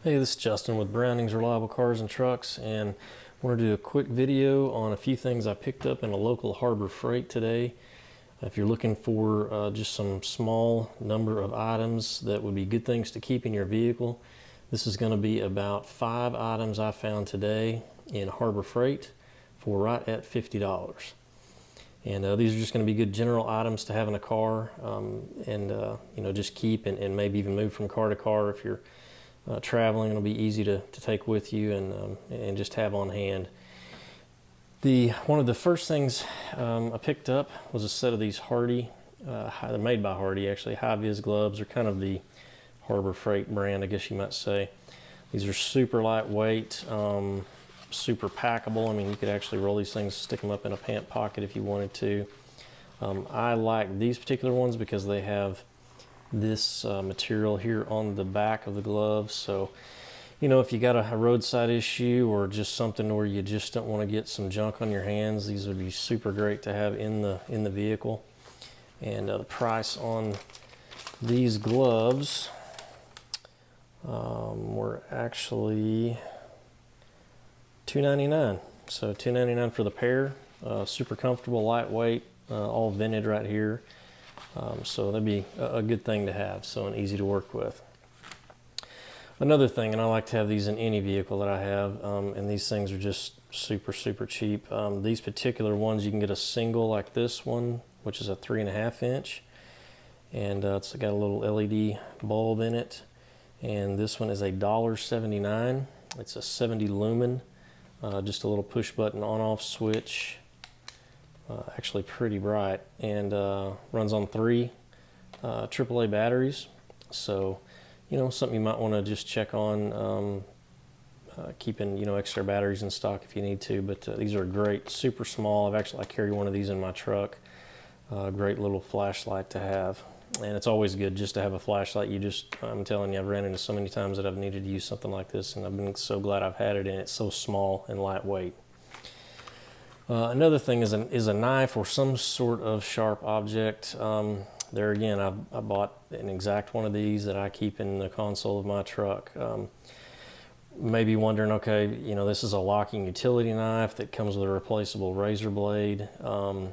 Hey, this is Justin with Browning's Reliable Cars and Trucks, and I want to do a quick video on a few things I picked up in a local Harbor Freight today. If you're looking for just some small number of items that would be good things to keep in your vehicle, this is going to be about 5 items I found today in Harbor Freight for right at $50. And these are just going to be good general items to have in a car, and just keep and maybe even move from car to car if you're traveling. It'll be easy to take with you and just have on hand. One of the first things I picked up was a set of these Hardy, they're made by Hardy actually, high Vis Gloves. They're kind of the Harbor Freight brand, I guess you might say. These are super lightweight, super packable. I mean, you could actually roll these things, stick them up in a pant pocket if you wanted to. I like these particular ones because they have this material here on the back of the gloves. So, if you got a roadside issue or just something where you just don't want to get some junk on your hands, these would be super great to have in the vehicle. And the price on these gloves were actually $2.99. So $2.99 for the pair. Super comfortable, lightweight, all vented right here. So that'd be a good thing to have, and easy to work with. Another thing, and I like to have these in any vehicle that I have, and these things are just super cheap. These particular ones, you can get a single like this one, which is a 3.5 inch, and it's got a little LED bulb in it. And this one is $1.79. It's a 70 lumen, just a little push button on-off switch. Actually pretty bright, and runs on 3 AAA batteries. So, something you might want to just check on, keeping extra batteries in stock if you need to. But these are great, super small. I carry one of these in my truck. Great little flashlight to have, and it's always good just to have a flashlight. I'm telling you, I've ran into so many times that I've needed to use something like this, and I've been so glad I've had it, and it's so small and lightweight. Another thing is a knife or some sort of sharp object. There again, I bought an exact one of these that I keep in the console of my truck. Maybe wondering, okay, this is a locking utility knife that comes with a replaceable razor blade. Why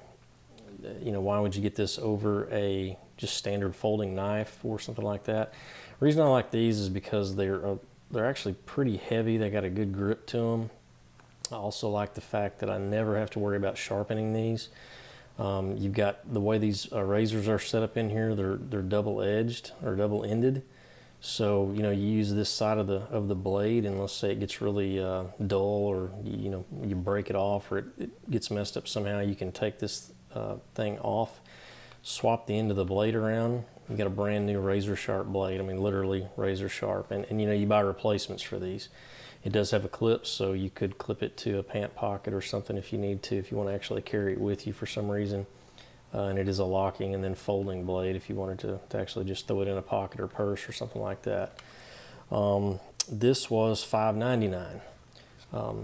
would you get this over a just standard folding knife or something like that? The reason I like these is because they're actually pretty heavy. They got a good grip to them. I also like the fact that I never have to worry about sharpening these. You've got the way these razors are set up in here. They're double-edged or double-ended. So you use this side of the blade, and let's say it gets really dull, or you break it off, or it gets messed up somehow. You can take this thing off, swap the end of the blade around. You got a brand new razor sharp blade. I mean, literally razor sharp. And you buy replacements for these. It does have a clip, so you could clip it to a pant pocket or something if you need to, if you want to actually carry it with you for some reason. And it is a locking and then folding blade if you wanted to actually just throw it in a pocket or purse or something like that. This was $5.99.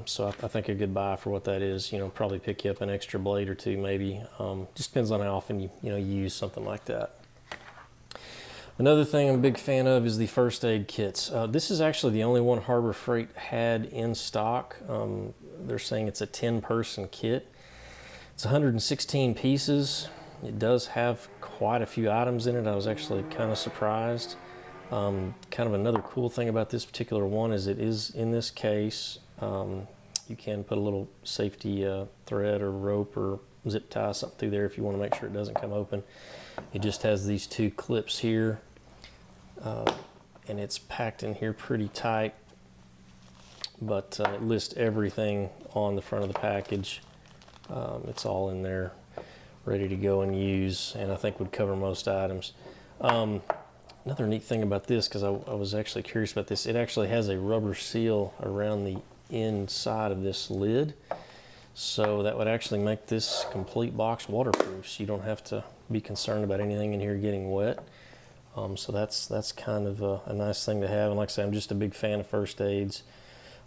So I think a good buy for what that is. Probably pick you up an extra blade or two maybe. Just depends on how often you use something like that. Another thing I'm a big fan of is the first aid kits. This is actually the only one Harbor Freight had in stock. They're saying it's a 10-person kit. It's 116 pieces. It does have quite a few items in it. I was actually kind of surprised. Kind of another cool thing about this particular one is it is in this case. You can put a little safety thread or rope or zip tie something through there if you want to make sure it doesn't come open. It just has these 2 clips here. And it's packed in here pretty tight, but it lists everything on the front of the package. It's all in there ready to go and use, and I think would cover most items. Another neat thing about this, because I was actually curious about this, it actually has a rubber seal around the inside of this lid, so that would actually make this complete box waterproof, so you don't have to be concerned about anything in here getting wet. So that's kind of a nice thing to have. And like I say, I'm just a big fan of first aids.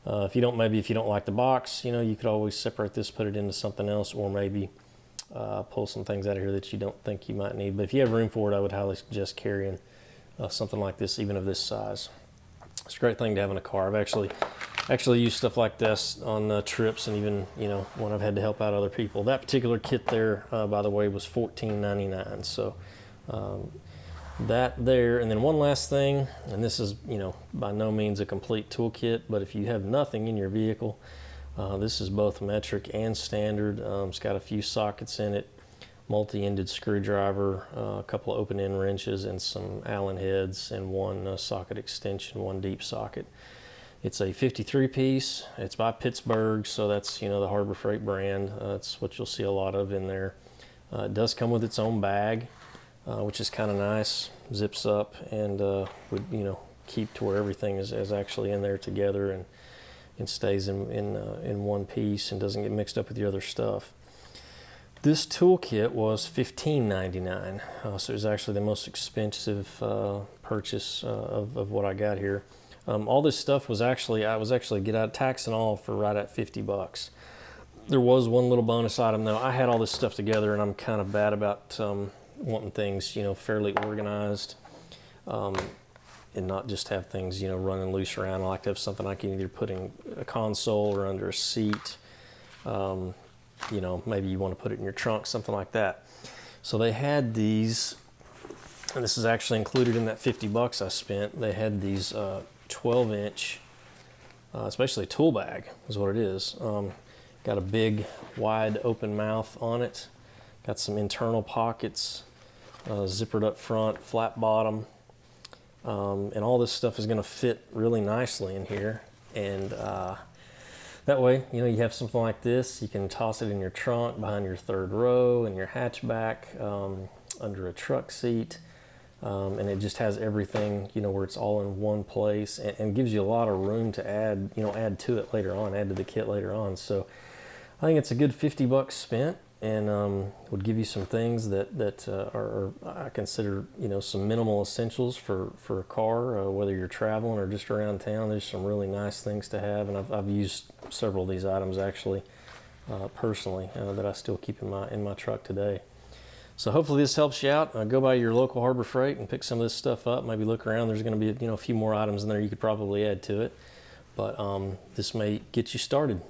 If you don't like the box, you could always separate this, put it into something else, or maybe pull some things out of here that you don't think you might need. But if you have room for it, I would highly suggest carrying something like this, even of this size. It's a great thing to have in a car. I've actually used stuff like this on trips, and even, you know, when I've had to help out other people. That particular kit there, by the way, was $14.99. So that there. And then one last thing, and this is, you know, by no means a complete toolkit, but if you have nothing in your vehicle, this is both metric and standard. It's got a few sockets in it, multi-ended screwdriver, a couple of open-end wrenches, and some Allen heads, and one socket extension, one deep socket. It's a 53 piece. It's by Pittsburgh, so that's, you know, the Harbor Freight brand. That's what you'll see a lot of in there. It does come with its own bag, which is kind of nice. Zips up and would, you know, keep to where everything is actually in there together and stays in one piece and doesn't get mixed up with the other stuff. This toolkit was $15.99, so it was actually the most expensive purchase of what I got here. All this stuff was actually, I was actually get out tax and all for right at $50. There was one little bonus item though. I had all this stuff together, and I'm kind of bad about wanting things, you know, fairly organized, and not just have things, you know, running loose around. I like to have something I can either put in a console or under a seat. You know, maybe you want to put it in your trunk, something like that. So they had these, and this is actually included in that $50 I spent. They had these 12-inch, it's basically a tool bag is what it is. Got a big wide open mouth on it, got some internal pockets, zippered up front, flat bottom, and all this stuff is going to fit really nicely in here. And that way, you know, you have something like this, you can toss it in your trunk, behind your third row, in your hatchback, under a truck seat. And it just has everything, you know, where it's all in one place, and gives you a lot of room to add, you know, add to it later on, add to the kit later on. So I think it's a good $50 spent, and would give you some things that are I consider, you know, some minimal essentials for a car, whether you're traveling or just around town. There's some really nice things to have, and I've used several of these items actually personally that I still keep in my truck today. So hopefully this helps you out. Go by your local Harbor Freight and pick some of this stuff up. Maybe look around. There's going to be, you know, a few more items in there you could probably add to it, but this may get you started.